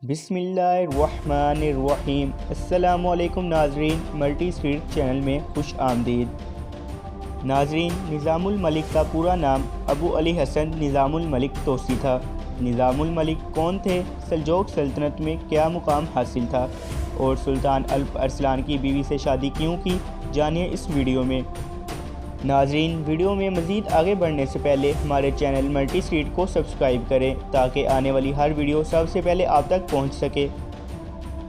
بسم اللہ الرحمن الرحیم۔ السلام علیکم ناظرین، ملٹی اسٹریٹ چینل میں خوش آمدید۔ ناظرین، نظام الملک کا پورا نام ابو علی حسن نظام الملک توسی تھا۔ نظام الملک کون تھے، سلجوق سلطنت میں کیا مقام حاصل تھا اور سلطان الپ ارسلان کی بیوی سے شادی کیوں کی، جانیے اس ویڈیو میں۔ ناظرین، ویڈیو میں مزید آگے بڑھنے سے پہلے ہمارے چینل ملٹی اسٹریٹ کو سبسکرائب کریں تاکہ آنے والی ہر ویڈیو سب سے پہلے آپ تک پہنچ سکے۔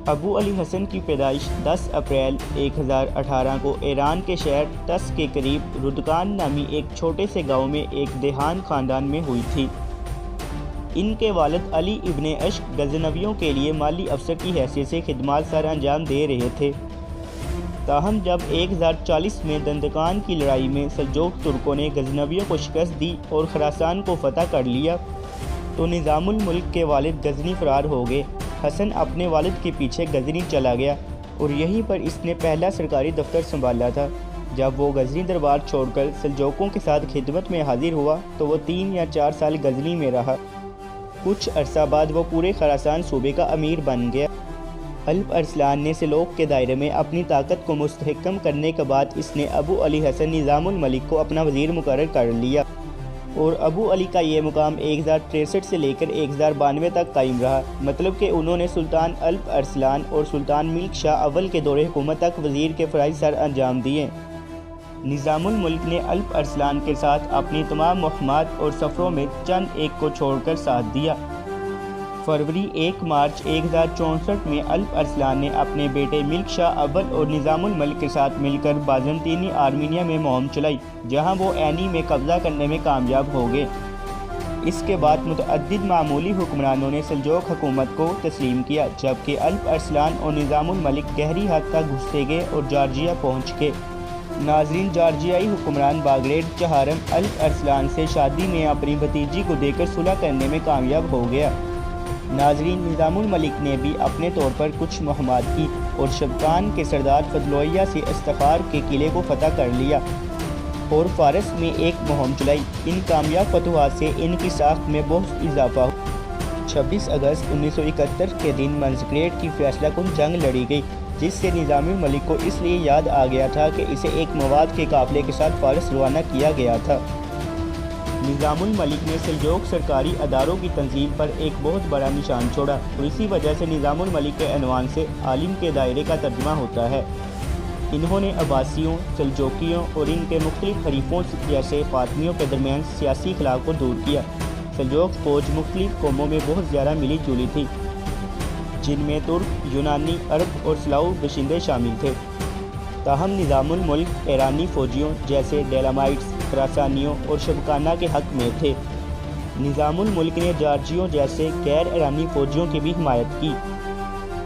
ابو علی حسن کی پیدائش 10 اپریل 1018 کو ایران کے شہر تس کے قریب ردکان نامی ایک چھوٹے سے گاؤں میں ایک دیہان خاندان میں ہوئی تھی۔ ان کے والد علی ابن اشک غزنویوں کے لیے مالی افسر کی حیثیت سے خدمات سر انجام دے رہے تھے۔ تاہم جب 1040 میں دندقان کی لڑائی میں سلجوق ترکوں نے غزنویوں کو شکست دی اور خراسان کو فتح کر لیا تو نظام الملک کے والد غزنی فرار ہو گئے۔ حسن اپنے والد کے پیچھے غزنی چلا گیا اور یہیں پر اس نے پہلا سرکاری دفتر سنبھالا تھا۔ جب وہ غزنی دربار چھوڑ کر سلجوقوں کے ساتھ خدمت میں حاضر ہوا تو وہ 3 یا 4 سال غزنی میں رہا۔ کچھ عرصہ بعد وہ پورے خراسان صوبے کا امیر بن گیا۔ الپ ارسلان نے سلوک کے دائرے میں اپنی طاقت کو مستحکم کرنے کے بعد اس نے ابو علی حسن نظام الملک کو اپنا وزیر مقرر کر لیا اور ابو علی کا یہ مقام 1063 سے لے کر 1092 تک قائم رہا، مطلب کہ انہوں نے سلطان الپ ارسلان اور سلطان ملک شاہ اول کے دور حکومت تک وزیر کے فرائض سر انجام دیے۔ نظام الملک نے الپ ارسلان کے ساتھ اپنی تمام مہمات اور سفروں میں چند ایک کو چھوڑ کر ساتھ دیا۔ فروری 1 مارچ 1064 میں الپ ارسلان نے اپنے بیٹے ملک شاہ اول اور نظام الملک کے ساتھ مل کر بازنطینی آرمینیا میں مہم چلائی، جہاں وہ عینی میں قبضہ کرنے میں کامیاب ہو گئے۔ اس کے بعد متعدد معمولی حکمرانوں نے سلجوق حکومت کو تسلیم کیا، جبکہ الپ ارسلان اور نظام الملک گہری حد تک گھستے گئے اور جارجیا پہنچ گئے۔ ناظرین، جارجیائی حکمران باگریٹ چہارم الپ ارسلان سے شادی میں اپنی بھتیجی کو دے کر صلح کرنے میں کامیاب ہو گیا۔ ناظرین، نظام الملک نے بھی اپنے طور پر کچھ مہمات کی اور شبقان کے سردار فضلویہ سے استخار کے قلعے کو فتح کر لیا اور فارس میں ایک مہم چلائی۔ ان کامیاب فتوحات سے ان کی ساخت میں بہت اضافہ ہوا۔ 26 اگست 1971 کے دن منسگریٹ کی فیصلہ کن جنگ لڑی گئی، جس سے نظام الملک کو اس لیے یاد آ گیا تھا کہ اسے ایک مواد کے قافلے کے ساتھ فارس روانہ کیا گیا تھا۔ نظام الملک نے سلجوق سرکاری اداروں کی تنظیم پر ایک بہت بڑا نشان چھوڑا اور اسی وجہ سے نظام الملک کے عنوان سے عالم کے دائرے کا ترجمہ ہوتا ہے۔ انہوں نے عباسیوں، سلجوقیوں اور ان کے مختلف حریفوں جیسے فاطمیوں کے درمیان سیاسی اختلاف کو دور کیا۔ سلجوق فوج مختلف قوموں میں بہت زیادہ ملی جلی تھی، جن میں ترک، یونانی، عرب اور سلاؤ باشندے شامل تھے۔ تاہم نظام الملک ایرانی فوجیوں جیسے ڈیلامائٹس، خراسانیوں اور شبقانہ کے حق میں تھے۔ نظام الملک نے جارجیوں جیسے غیر ایرانی فوجیوں کی بھی حمایت کی۔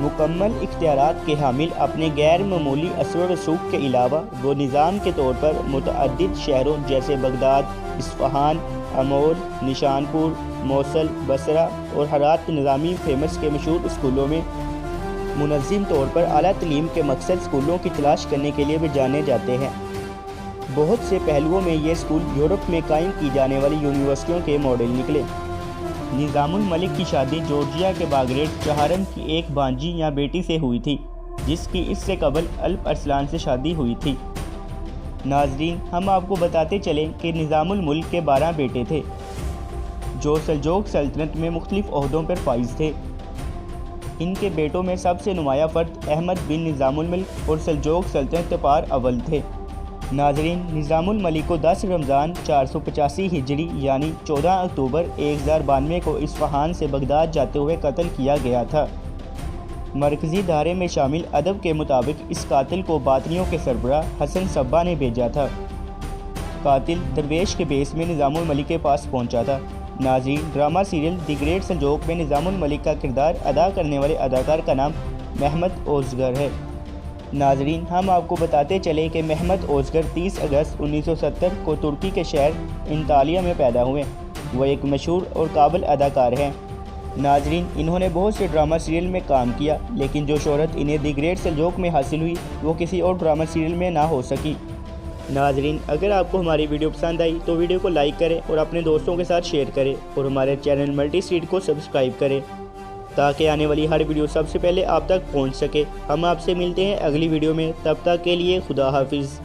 مکمل اختیارات کے حامل اپنے غیر معمولی اثر و رسوخ کے علاوہ وہ نظام کے طور پر متعدد شہروں جیسے بغداد، اصفہان، امول، نشان پور، موصل، بصرہ اور ہرات نظامی فیمس کے مشہور اسکولوں میں منظم طور پر اعلیٰ تعلیم کے مقصد اسکولوں کی تلاش کرنے کے لیے بھی جانے جاتے ہیں۔ بہت سے پہلوؤں میں یہ اسکول یورپ میں قائم کی جانے والی یونیورسٹیوں کے ماڈل نکلے۔ نظام الملک کی شادی جارجیا کے باگریٹ چہارم کی ایک بھانجی یا بیٹی سے ہوئی تھی، جس کی اس سے قبل الپ ارسلان سے شادی ہوئی تھی۔ ناظرین، ہم آپ کو بتاتے چلیں کہ نظام الملک کے 12 بیٹے تھے، جو سلجوق سلطنت میں مختلف عہدوں پر فائز تھے۔ ان کے بیٹوں میں سب سے نمایاں فرد احمد بن نظام الملک اور سلجوق سلطنت تپار اول تھے۔ ناظرین، نظام الملک کو 10 رمضان 485 ہجری یعنی 14 اکتوبر 1092 کو اصفہان سے بغداد جاتے ہوئے قتل کیا گیا تھا۔ مرکزی دھارے میں شامل ادب کے مطابق اس قاتل کو باطنیوں کے سربراہ حسن صبا نے بھیجا تھا۔ قاتل درویش کے بیس میں نظام الملک کے پاس پہنچا تھا۔ ناظرین، ڈرامہ سیریل دی گریٹ سلجوق میں نظام الملک کا کردار ادا کرنے والے اداکار کا نام محمد اوزگر ہے۔ ناظرین، ہم آپ کو بتاتے چلیں کہ محمد اوزگر 30 اگست 1970 کو ترکی کے شہر انطالیہ میں پیدا ہوئے۔ وہ ایک مشہور اور قابل اداکار ہیں۔ ناظرین، انہوں نے بہت سے ڈرامہ سیریل میں کام کیا، لیکن جو شہرت انہیں دی گریٹ سلجوق میں حاصل ہوئی وہ کسی اور ڈرامہ سیریل میں نہ ہو سکی۔ ناظرین، اگر آپ کو ہماری ویڈیو پسند آئی تو ویڈیو کو لائک کریں اور اپنے دوستوں کے ساتھ شیئر کریں اور ہمارے چینل ملٹی اسٹریٹ کو سبسکرائب کریں۔ تاکہ آنے والی ہر ویڈیو سب سے پہلے آپ تک پہنچ سکے۔ ہم آپ سے ملتے ہیں اگلی ویڈیو میں، تب تک کے لیے خدا حافظ۔